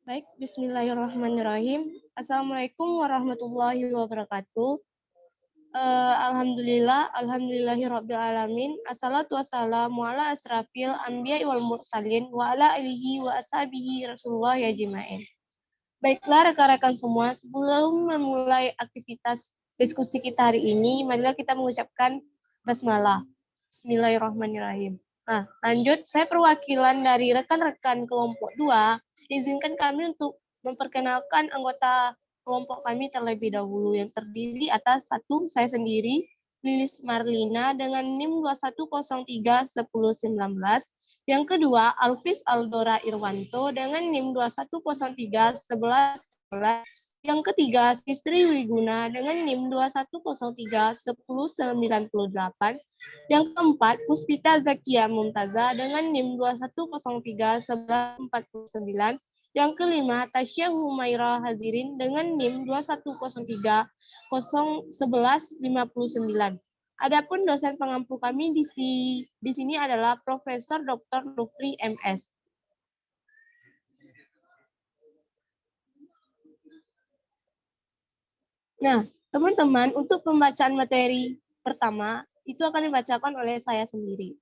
Baik, bismillahirrahmanirrahim. Assalamualaikum warahmatullahi wabarakatuh. Alhamdulillahirrabbilalamin. Assalatu wassalamu ala asrafil anbiya wal mursalin wa ala alihi wa ashabihi rasulullah ya jima'in. Baiklah rekan-rekan semua, sebelum memulai aktivitas diskusi kita hari ini, marilah kita mengucapkan basmalah. Bismillahirrahmanirrahim. Nah, lanjut, saya perwakilan dari rekan-rekan kelompok 2, izinkan kami untuk memperkenalkan anggota kelompok kami terlebih dahulu, yang terdiri atas satu, saya sendiri, Lilis Marlina dengan NIM 21031019. Yang kedua, Alvis Aldora Irwanto dengan NIM 21031111. Yang ketiga, Sistri Wiguna dengan NIM 21031098. Yang keempat, Puspita Zakia Mumtaza dengan NIM 21031149. Yang kelima, Tasya Humaira Hazirin dengan NIM 21031159. Adapun dosen pengampu kami di sini adalah Profesor Dr. Lufri MS. Nah, teman-teman, untuk pembacaan materi pertama itu akan dibacakan oleh saya sendiri.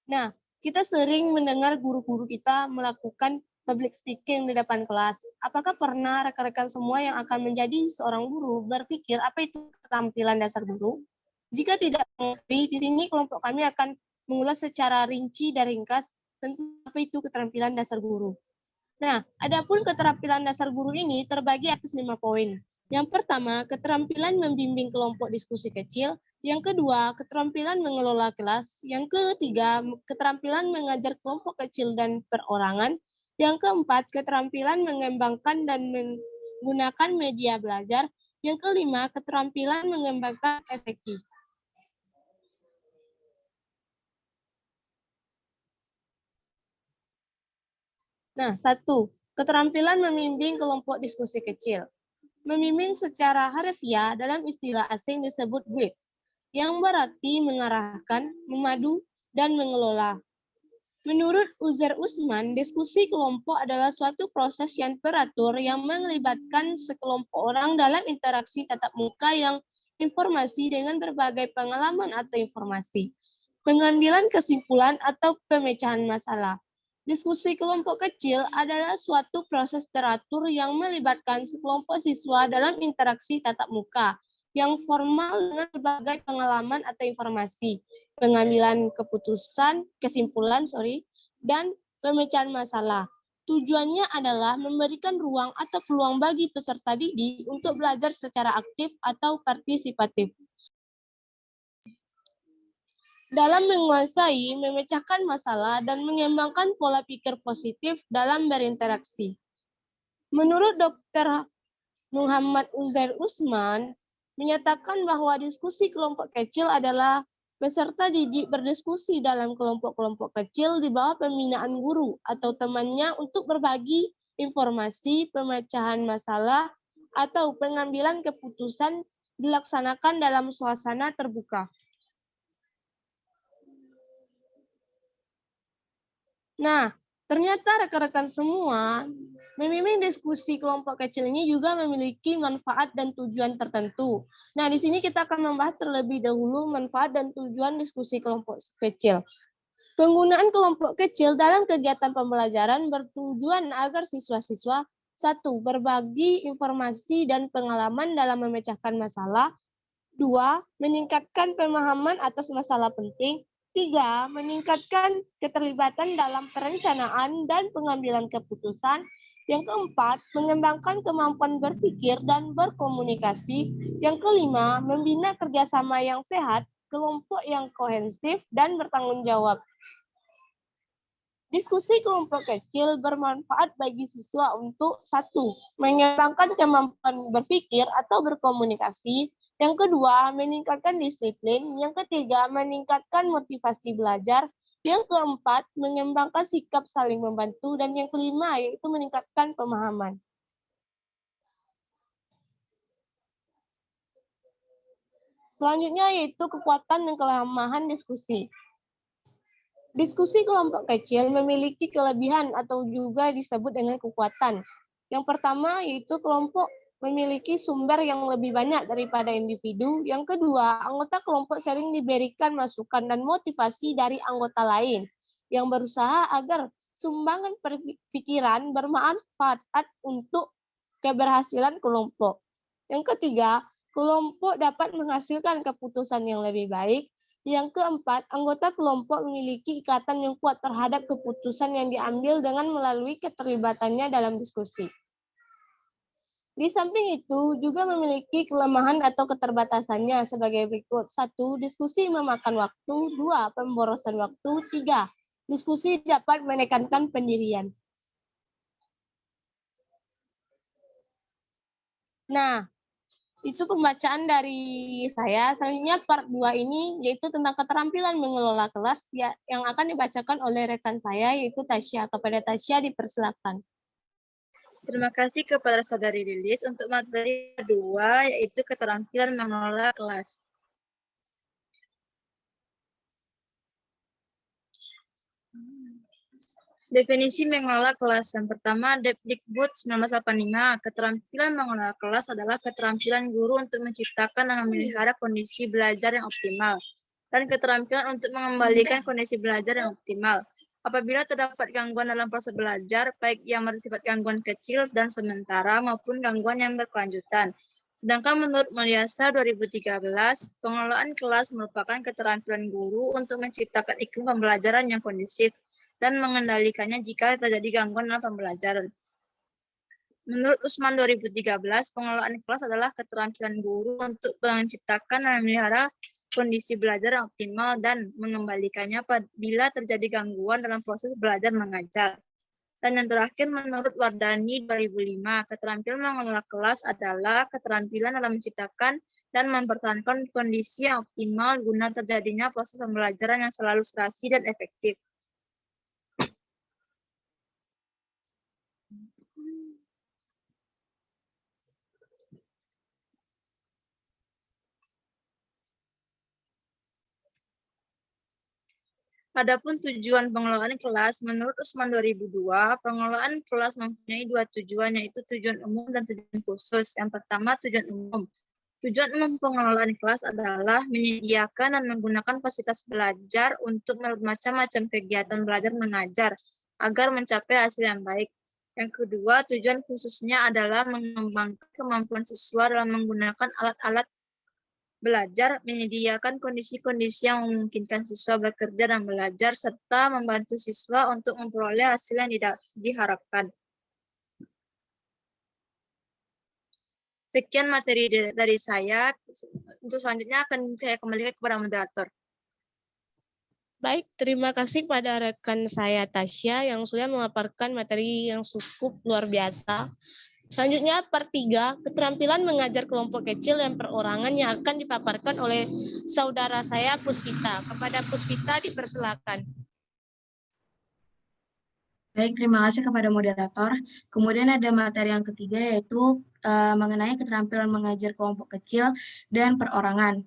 Nah, kita sering mendengar guru-guru kita melakukan public speaking di depan kelas. Apakah pernah rekan-rekan semua yang akan menjadi seorang guru berpikir apa itu keterampilan dasar guru? Jika tidak mengetahui, di sini kelompok kami akan mengulas secara rinci dan ringkas tentang apa itu keterampilan dasar guru. Nah, adapun keterampilan dasar guru ini terbagi atas 5 poin. Yang pertama, keterampilan membimbing kelompok diskusi kecil. Yang kedua, keterampilan mengelola kelas. Yang ketiga, keterampilan mengajar kelompok kecil dan perorangan. Yang keempat, keterampilan mengembangkan dan menggunakan media belajar. Yang kelima, keterampilan mengembangkan efektif. Nah, satu, keterampilan membimbing kelompok diskusi kecil. Membimbing secara harfiah dalam istilah asing disebut guides, yang berarti mengarahkan, memadu, dan mengelola. Menurut Uzair Usman, diskusi kelompok adalah suatu proses yang teratur yang melibatkan sekelompok orang dalam interaksi tatap muka yang informasi dengan berbagai pengalaman atau informasi, pengambilan kesimpulan atau pemecahan masalah. Diskusi kelompok kecil adalah suatu proses teratur yang melibatkan sekelompok siswa dalam interaksi tatap muka yang formal dengan berbagai pengalaman atau informasi, pengambilan kesimpulan, dan pemecahan masalah. Tujuannya adalah memberikan ruang atau peluang bagi peserta didik untuk belajar secara aktif atau partisipatif. Dalam menguasai, memecahkan masalah, dan mengembangkan pola pikir positif dalam berinteraksi. Menurut Dr. Muhammad Uzair Usman, menyatakan bahwa diskusi kelompok kecil adalah peserta didik berdiskusi dalam kelompok-kelompok kecil di bawah pembinaan guru atau temannya untuk berbagi informasi, pemecahan masalah, atau pengambilan keputusan dilaksanakan dalam suasana terbuka. Nah, ternyata rekan-rekan semua, membimbing diskusi kelompok kecil ini juga memiliki manfaat dan tujuan tertentu. Nah, di sini kita akan membahas terlebih dahulu manfaat dan tujuan diskusi kelompok kecil. Penggunaan kelompok kecil dalam kegiatan pembelajaran bertujuan agar siswa-siswa satu, berbagi informasi dan pengalaman dalam memecahkan masalah. Dua, meningkatkan pemahaman atas masalah penting. Tiga, meningkatkan keterlibatan dalam perencanaan dan pengambilan keputusan. Yang keempat, mengembangkan kemampuan berpikir dan berkomunikasi. Yang kelima, membina kerjasama yang sehat, kelompok yang kohesif, dan bertanggung jawab. Diskusi kelompok kecil bermanfaat bagi siswa untuk satu, mengembangkan kemampuan berpikir atau berkomunikasi. Yang kedua, meningkatkan disiplin. Yang ketiga, meningkatkan motivasi belajar. Yang keempat, mengembangkan sikap saling membantu. Dan yang kelima, yaitu meningkatkan pemahaman. Selanjutnya yaitu kekuatan dan kelemahan diskusi. Diskusi kelompok kecil memiliki kelebihan atau juga disebut dengan kekuatan. Yang pertama yaitu kelompok memiliki sumber yang lebih banyak daripada individu. Yang kedua, anggota kelompok sering diberikan masukan dan motivasi dari anggota lain yang berusaha agar sumbangan pikiran bermanfaat untuk keberhasilan kelompok. Yang ketiga, kelompok dapat menghasilkan keputusan yang lebih baik. Yang keempat, anggota kelompok memiliki ikatan yang kuat terhadap keputusan yang diambil dengan melalui keterlibatannya dalam diskusi. Di samping itu, juga memiliki kelemahan atau keterbatasannya sebagai berikut. 1. Diskusi memakan waktu. 2. Pemborosan waktu. 3. Diskusi dapat menekankan pendirian. Nah, itu pembacaan dari saya. Selanjutnya part 2 ini yaitu tentang keterampilan mengelola kelas yang akan dibacakan oleh rekan saya yaitu Tasya. Kepada Tasya dipersilakan. Terima kasih kepada Saudari Lilis untuk materi kedua yaitu keterampilan mengelola kelas. Definisi mengelola kelas. Yang pertama, Depdikbud 1985, keterampilan mengelola kelas adalah keterampilan guru untuk menciptakan dan memelihara kondisi belajar yang optimal, dan keterampilan untuk mengembalikan kondisi belajar yang optimal. Apabila terdapat gangguan dalam proses belajar, baik yang bersifat gangguan kecil dan sementara maupun gangguan yang berkelanjutan. Sedangkan menurut Mulyasa 2013, pengelolaan kelas merupakan keterampilan guru untuk menciptakan iklim pembelajaran yang kondusif dan mengendalikannya jika terjadi gangguan dalam pembelajaran. Menurut Usman 2013, pengelolaan kelas adalah keterampilan guru untuk menciptakan dan memelihara kondisi belajar yang optimal dan mengembalikannya apabila terjadi gangguan dalam proses belajar mengajar. Dan yang terakhir, menurut Wardani 2005, keterampilan mengelola kelas adalah keterampilan dalam menciptakan dan mempertahankan kondisi yang optimal guna terjadinya proses pembelajaran yang selalu serasi dan efektif. Adapun tujuan pengelolaan kelas, menurut Usman 2002, pengelolaan kelas mempunyai dua tujuan, yaitu tujuan umum dan tujuan khusus. Yang pertama, tujuan umum. Tujuan umum pengelolaan kelas adalah menyediakan dan menggunakan fasilitas belajar untuk macam-macam kegiatan belajar mengajar agar mencapai hasil yang baik. Yang kedua, tujuan khususnya adalah mengembangkan kemampuan siswa dalam menggunakan alat-alat belajar, menyediakan kondisi-kondisi yang memungkinkan siswa bekerja dan belajar, serta membantu siswa untuk memperoleh hasil yang diharapkan. Sekian materi dari saya. Untuk selanjutnya akan saya kembalikan kepada moderator. Baik, terima kasih kepada rekan saya Tasya yang sudah memaparkan materi yang cukup luar biasa. Selanjutnya part 3, keterampilan mengajar kelompok kecil dan perorangan yang akan dipaparkan oleh saudara saya Puspita. Kepada Puspita dipersilakan. Baik, terima kasih kepada moderator. Kemudian ada materi yang ketiga yaitu mengenai keterampilan mengajar kelompok kecil dan perorangan.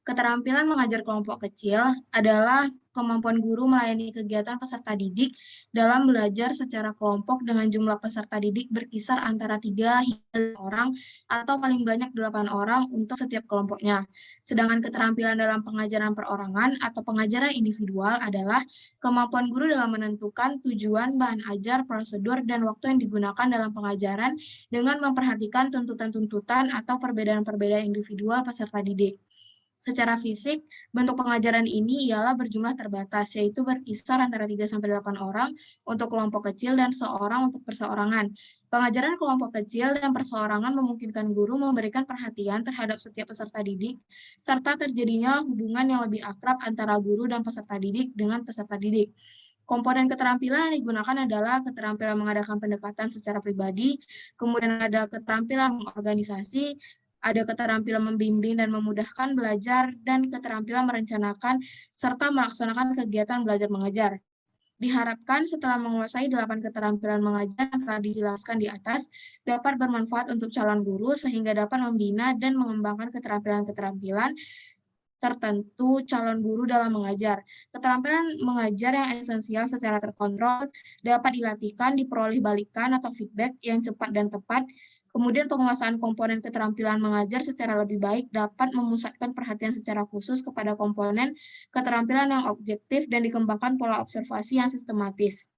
Keterampilan mengajar kelompok kecil adalah kemampuan guru melayani kegiatan peserta didik dalam belajar secara kelompok dengan jumlah peserta didik berkisar antara 3 hingga 5 orang atau paling banyak 8 orang untuk setiap kelompoknya. Sedangkan keterampilan dalam pengajaran perorangan atau pengajaran individual adalah kemampuan guru dalam menentukan tujuan, bahan ajar, prosedur, dan waktu yang digunakan dalam pengajaran dengan memperhatikan tuntutan-tuntutan atau perbedaan-perbedaan individual peserta didik. Secara fisik, bentuk pengajaran ini ialah berjumlah terbatas, yaitu berkisar antara 3-8 orang untuk kelompok kecil dan seorang untuk perseorangan. Pengajaran kelompok kecil dan perseorangan memungkinkan guru memberikan perhatian terhadap setiap peserta didik, serta terjadinya hubungan yang lebih akrab antara guru dan peserta didik dengan peserta didik. Komponen keterampilan yang digunakan adalah keterampilan mengadakan pendekatan secara pribadi, kemudian ada keterampilan mengorganisasi, ada keterampilan membimbing dan memudahkan belajar, dan keterampilan merencanakan serta melaksanakan kegiatan belajar mengajar. Diharapkan setelah menguasai 8 keterampilan mengajar yang telah dijelaskan di atas, dapat bermanfaat untuk calon guru sehingga dapat membina dan mengembangkan keterampilan-keterampilan tertentu calon guru dalam mengajar. Keterampilan mengajar yang esensial secara terkontrol dapat dilatihkan, diperoleh balikan atau feedback yang cepat dan tepat. Kemudian penguasaan komponen keterampilan mengajar secara lebih baik dapat memusatkan perhatian secara khusus kepada komponen keterampilan yang objektif dan dikembangkan pola observasi yang sistematis.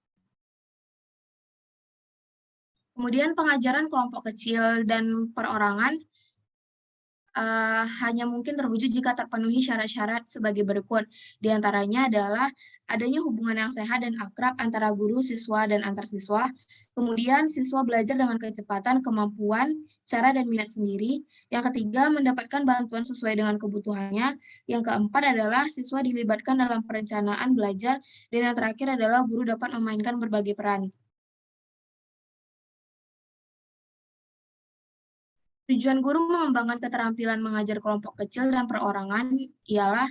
Kemudian pengajaran kelompok kecil dan perorangan hanya mungkin terwujud jika terpenuhi syarat-syarat sebagai berikut. Di antaranya adalah adanya hubungan yang sehat dan akrab antara guru, siswa, dan antar siswa. Kemudian siswa belajar dengan kecepatan, kemampuan, cara, dan minat sendiri. Yang ketiga, mendapatkan bantuan sesuai dengan kebutuhannya. Yang keempat adalah siswa dilibatkan dalam perencanaan belajar. Dan yang terakhir adalah guru dapat memainkan berbagai peran. Tujuan guru mengembangkan keterampilan mengajar kelompok kecil dan perorangan ialah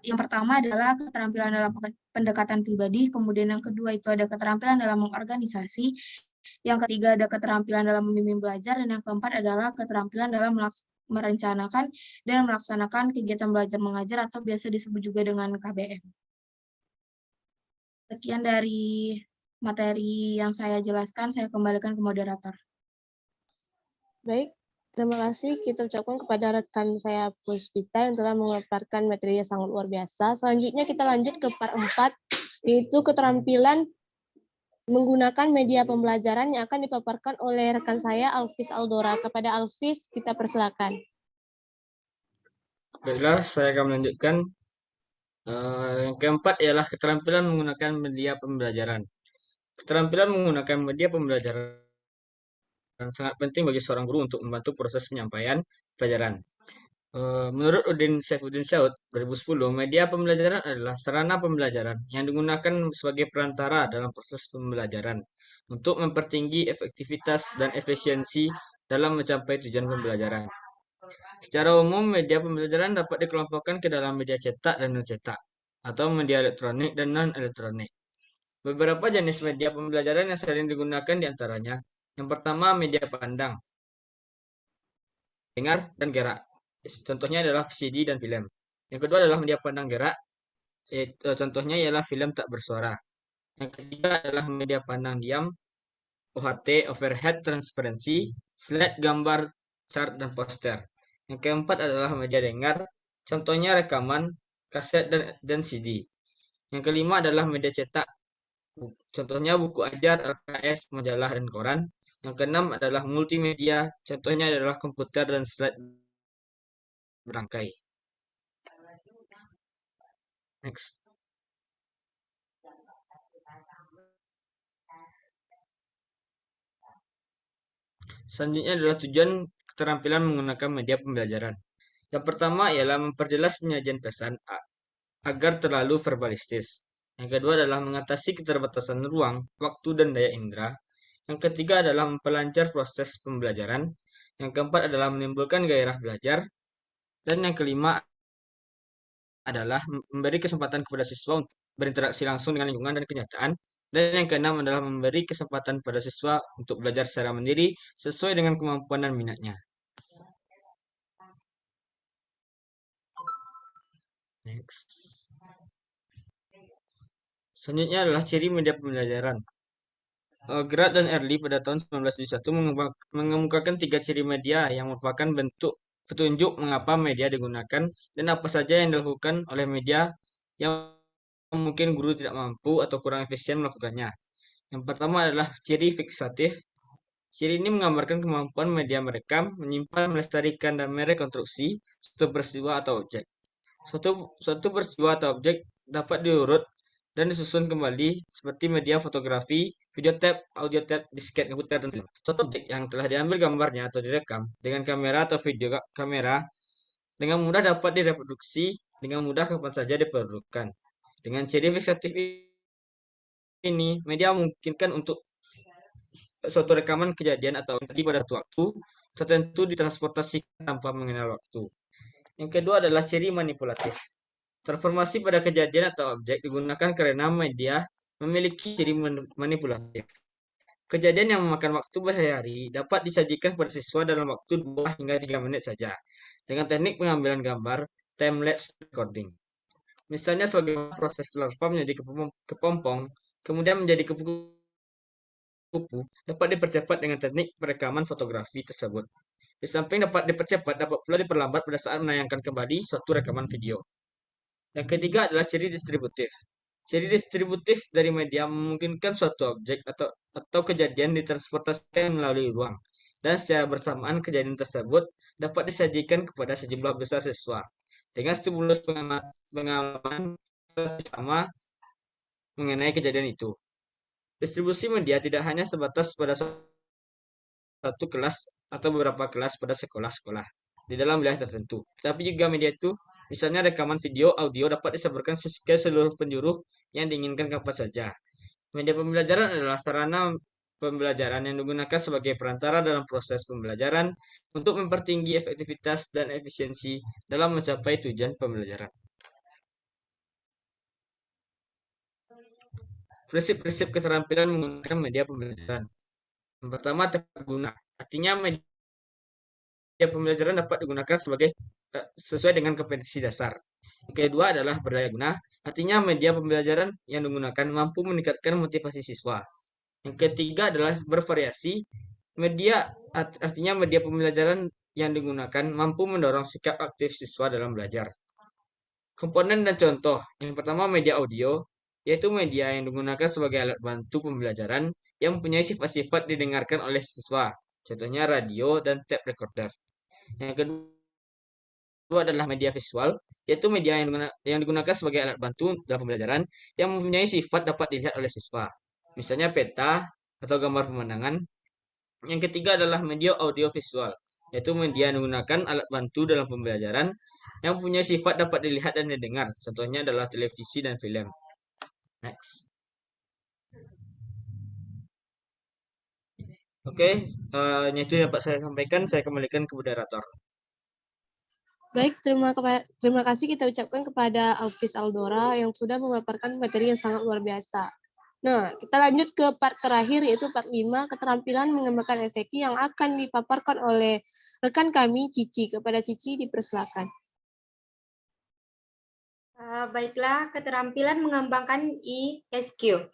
yang pertama adalah keterampilan dalam pendekatan pribadi, kemudian yang kedua itu ada keterampilan dalam mengorganisasi, yang ketiga ada keterampilan dalam membimbing belajar, dan yang keempat adalah keterampilan dalam merencanakan dan melaksanakan kegiatan belajar mengajar atau biasa disebut juga dengan KBM. Sekian dari materi yang saya jelaskan, saya kembalikan ke moderator. Baik, terima kasih kita ucapkan kepada rekan saya Puspita yang telah memaparkan materi yang sangat luar biasa. Selanjutnya kita lanjut ke part 4, yaitu keterampilan menggunakan media pembelajaran yang akan dipaparkan oleh rekan saya Alvis Aldora. Kepada Alvis, kita persilakan. Baiklah, saya akan melanjutkan. Yang keempat ialah keterampilan menggunakan media pembelajaran. Keterampilan menggunakan media pembelajaran sangat penting bagi seorang guru untuk membantu proses penyampaian pelajaran. Menurut Udin Saifuddin Saud 2010, media pembelajaran adalah sarana pembelajaran yang digunakan sebagai perantara dalam proses pembelajaran untuk mempertinggi efektivitas dan efisiensi dalam mencapai tujuan pembelajaran. Secara umum, media pembelajaran dapat dikelompokkan ke dalam media cetak dan non-cetak, atau media elektronik dan non-elektronik. Beberapa jenis media pembelajaran yang sering digunakan diantaranya, yang pertama media pandang, dengar, dan gerak. Contohnya adalah CD dan film. Yang kedua adalah media pandang gerak, contohnya ialah film tak bersuara. Yang ketiga adalah media pandang diam, OHT, overhead transparency, slide gambar, chart, dan poster. Yang keempat adalah media dengar, contohnya rekaman, kaset, dan CD. Yang kelima adalah media cetak, contohnya buku ajar, LKS, majalah, dan koran. Yang keenam adalah multimedia, contohnya adalah komputer dan slide berangkai. Next. Selanjutnya adalah tujuan keterampilan menggunakan media pembelajaran. Yang pertama ialah memperjelas penyajian pesan agar terlalu verbalistis. Yang kedua adalah mengatasi keterbatasan ruang, waktu, dan daya indera. Yang ketiga adalah memperlancar proses pembelajaran. Yang keempat adalah menimbulkan gairah belajar. Dan yang kelima adalah memberi kesempatan kepada siswa untuk berinteraksi langsung dengan lingkungan dan kenyataan. Dan yang keenam adalah memberi kesempatan pada siswa untuk belajar secara mandiri sesuai dengan kemampuan dan minatnya. Next. Selanjutnya adalah ciri media pembelajaran. Grad dan Early pada tahun 1971 mengemukakan 3 ciri media yang merupakan bentuk petunjuk mengapa media digunakan dan apa saja yang dilakukan oleh media yang mungkin guru tidak mampu atau kurang efisien melakukannya. Yang pertama adalah ciri fiksatif. Ciri ini menggambarkan kemampuan media merekam, menyimpan, melestarikan, dan merekonstruksi suatu peristiwa atau objek. Suatu peristiwa atau objek dapat diurut dan disusun kembali seperti media fotografi, video tape, audio tape, disket, komputer, dan film. Suatu objek yang telah diambil gambarnya atau direkam dengan kamera atau video kamera dengan mudah dapat direproduksi dengan mudah kapan saja diperlukan. Dengan ciri fiksatif ini, media memungkinkan untuk suatu rekaman kejadian atau terjadi pada suatu waktu tertentu ditransportasikan tanpa mengenal waktu. Yang kedua adalah ciri manipulatif. Transformasi pada kejadian atau objek digunakan karena media memiliki ciri manipulatif. Kejadian yang memakan waktu berhari-hari dapat disajikan pada siswa dalam waktu 2 hingga 3 menit saja. Dengan teknik pengambilan gambar, time-lapse recording. Misalnya sebagai proses larva menjadi kepompong, kemudian menjadi kupu-kupu, dapat dipercepat dengan teknik perekaman fotografi tersebut. Di samping dapat dipercepat, dapat pula diperlambat pada saat menayangkan kembali suatu rekaman video. Yang ketiga adalah ciri distributif. Ciri distributif dari media memungkinkan suatu objek atau kejadian ditransportasikan melalui ruang, dan secara bersamaan kejadian tersebut dapat disajikan kepada sejumlah besar siswa dengan stimulus pengalaman sama mengenai kejadian itu. Distribusi media tidak hanya sebatas pada satu kelas atau beberapa kelas pada sekolah-sekolah di dalam wilayah tertentu, tetapi juga media itu, misalnya rekaman video, audio, dapat disebarkan ke seluruh penjuru yang diinginkan kapan saja. Media pembelajaran adalah sarana pembelajaran yang digunakan sebagai perantara dalam proses pembelajaran untuk mempertinggi efektivitas dan efisiensi dalam mencapai tujuan pembelajaran. Prinsip-prinsip keterampilan menggunakan media pembelajaran. Yang pertama, tepat guna. Artinya media pembelajaran dapat digunakan sesuai dengan kompetensi dasar. Yang kedua adalah berdaya guna. Artinya media pembelajaran yang digunakan mampu meningkatkan motivasi siswa. Yang ketiga adalah bervariasi. Artinya media pembelajaran yang digunakan mampu mendorong sikap aktif siswa dalam belajar. Komponen dan contoh. Yang pertama, media audio, yaitu media yang digunakan sebagai alat bantu pembelajaran yang mempunyai sifat-sifat didengarkan oleh siswa. Contohnya radio dan tape recorder. Yang kedua adalah media visual, yaitu media yang digunakan sebagai alat bantu dalam pembelajaran yang mempunyai sifat dapat dilihat oleh siswa. Misalnya peta atau gambar pemandangan. Yang ketiga adalah media audiovisual, yaitu media yang menggunakan alat bantu dalam pembelajaran yang mempunyai sifat dapat dilihat dan didengar. Contohnya adalah televisi dan film. Next. Oke, itu dapat saya sampaikan. Saya kembalikan ke moderator. Baik, terima kasih kita ucapkan kepada Alvis Aldora yang sudah memaparkan materi yang sangat luar biasa. Nah, kita lanjut ke part terakhir, yaitu part 5, keterampilan mengembangkan STQ yang akan dipaparkan oleh rekan kami, Cici. Kepada Cici, dipersilakan. Baiklah, keterampilan mengembangkan ISQ.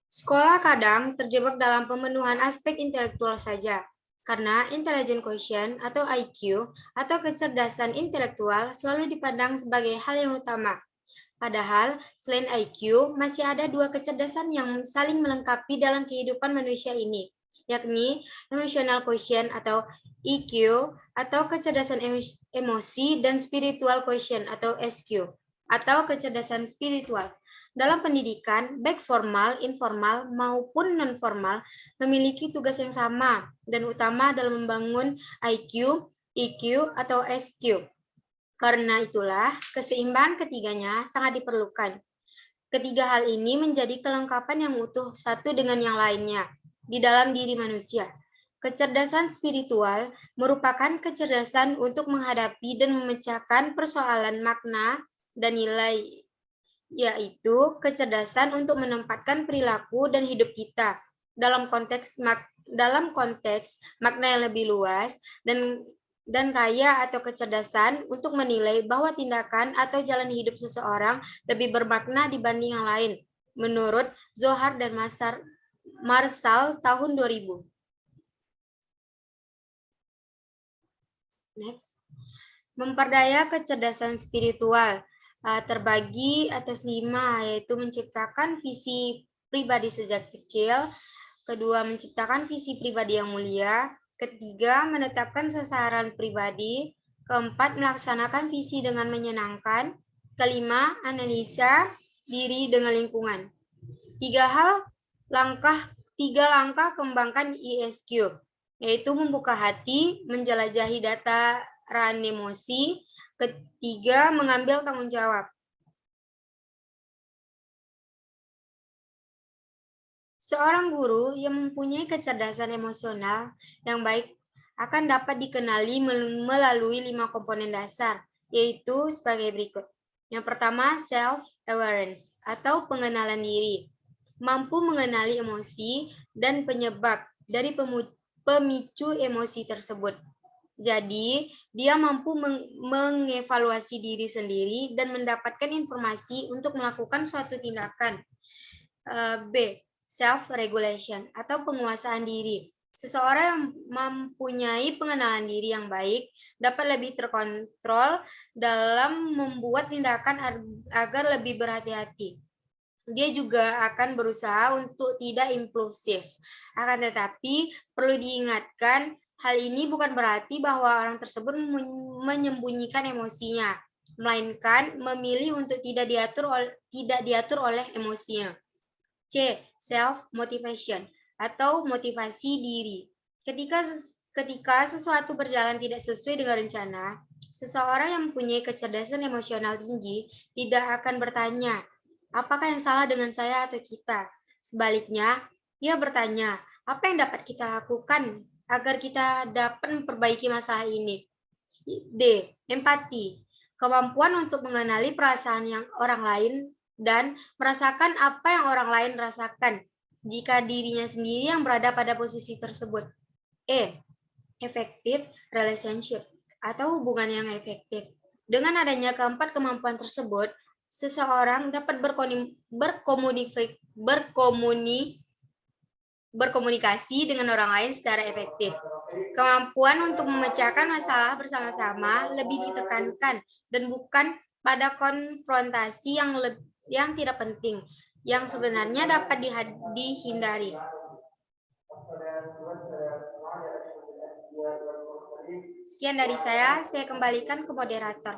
Sekolah kadang terjebak dalam pemenuhan aspek intelektual saja, karena intelligent quotient atau IQ atau kecerdasan intelektual selalu dipandang sebagai hal yang utama. Padahal, selain IQ, masih ada dua kecerdasan yang saling melengkapi dalam kehidupan manusia ini, yakni emotional quotient atau EQ, atau kecerdasan emosi, dan spiritual quotient atau SQ, atau kecerdasan spiritual. Dalam pendidikan, baik formal, informal, maupun non-formal, memiliki tugas yang sama dan utama dalam membangun IQ, EQ, atau SQ. Karena itulah, keseimbangan ketiganya sangat diperlukan. Ketiga hal ini menjadi kelengkapan yang utuh satu dengan yang lainnya di dalam diri manusia. Kecerdasan spiritual merupakan kecerdasan untuk menghadapi dan memecahkan persoalan makna dan nilai, yaitu kecerdasan untuk menempatkan perilaku dan hidup kita dalam konteks makna yang lebih luas dan kaya, atau kecerdasan untuk menilai bahwa tindakan atau jalan hidup seseorang lebih bermakna dibanding yang lain, menurut Zohar dan Marshall tahun 2000. Next. Memperdaya kecerdasan spiritual terbagi atas 5, yaitu menciptakan visi pribadi sejak kecil, kedua, menciptakan visi pribadi yang mulia, ketiga, menetapkan sasaran pribadi, keempat, melaksanakan visi dengan menyenangkan, kelima, analisa diri dengan lingkungan. Tiga langkah kembangkan ISQ, yaitu membuka hati, menjelajahi dataran emosi, ketiga, mengambil tanggung jawab. Seorang guru yang mempunyai kecerdasan emosional yang baik akan dapat dikenali melalui 5 komponen dasar, yaitu sebagai berikut. Yang pertama, self-awareness atau pengenalan diri. Mampu mengenali emosi dan penyebab dari pemicu emosi tersebut. Jadi, dia mampu mengevaluasi diri sendiri dan mendapatkan informasi untuk melakukan suatu tindakan. B. Self-regulation atau penguasaan diri. Seseorang yang mempunyai pengenalan diri yang baik dapat lebih terkontrol dalam membuat tindakan agar lebih berhati-hati. Dia juga akan berusaha untuk tidak impulsif. Akan tetapi, perlu diingatkan, hal ini bukan berarti bahwa orang tersebut menyembunyikan emosinya, melainkan memilih untuk tidak diatur oleh emosinya. C. Self-motivation atau motivasi diri. Ketika sesuatu berjalan tidak sesuai dengan rencana, seseorang yang mempunyai kecerdasan emosional tinggi tidak akan bertanya, apakah yang salah dengan saya atau kita? Sebaliknya, ia bertanya, apa yang dapat kita lakukan agar kita dapat memperbaiki masalah ini? D. Empati. Kemampuan untuk mengenali perasaan yang orang lain dan merasakan apa yang orang lain rasakan jika dirinya sendiri yang berada pada posisi tersebut. E. Effective relationship atau hubungan yang efektif. Dengan adanya keempat kemampuan tersebut, seseorang dapat berkomunikasi dengan orang lain secara efektif. Kemampuan untuk memecahkan masalah bersama-sama lebih ditekankan dan bukan pada konfrontasi yang tidak penting, yang sebenarnya dapat dihindari. Sekian dari saya kembalikan ke moderator.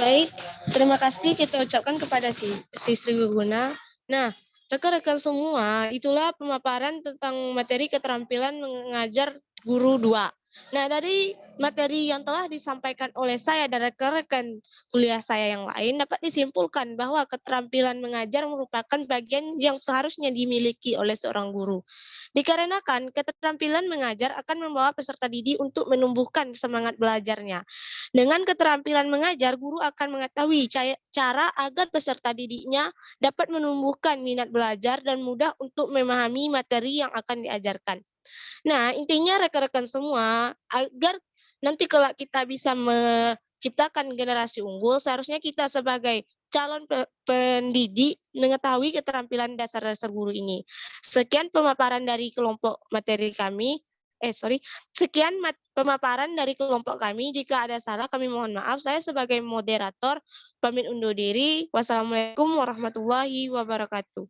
Baik, terima kasih kita ucapkan kepada Sri Wiguna. Nah, rekan-rekan semua, itulah pemaparan tentang materi keterampilan mengajar guru 2. Nah, dari materi yang telah disampaikan oleh saya dan rekan-rekan kuliah saya yang lain, dapat disimpulkan bahwa keterampilan mengajar merupakan bagian yang seharusnya dimiliki oleh seorang guru. Dikarenakan keterampilan mengajar akan membawa peserta didik untuk menumbuhkan semangat belajarnya. Dengan keterampilan mengajar, guru akan mengetahui cara agar peserta didiknya dapat menumbuhkan minat belajar dan mudah untuk memahami materi yang akan diajarkan. Nah, intinya rekan-rekan semua, agar nanti kalau kita bisa menciptakan generasi unggul, seharusnya kita sebagai calon pendidik mengetahui keterampilan dasar-dasar guru ini. Sekian pemaparan dari kelompok materi kami. Sekian pemaparan dari kelompok kami. Jika ada salah, kami mohon maaf. Saya sebagai moderator pamit undur diri. Wassalamualaikum warahmatullahi wabarakatuh.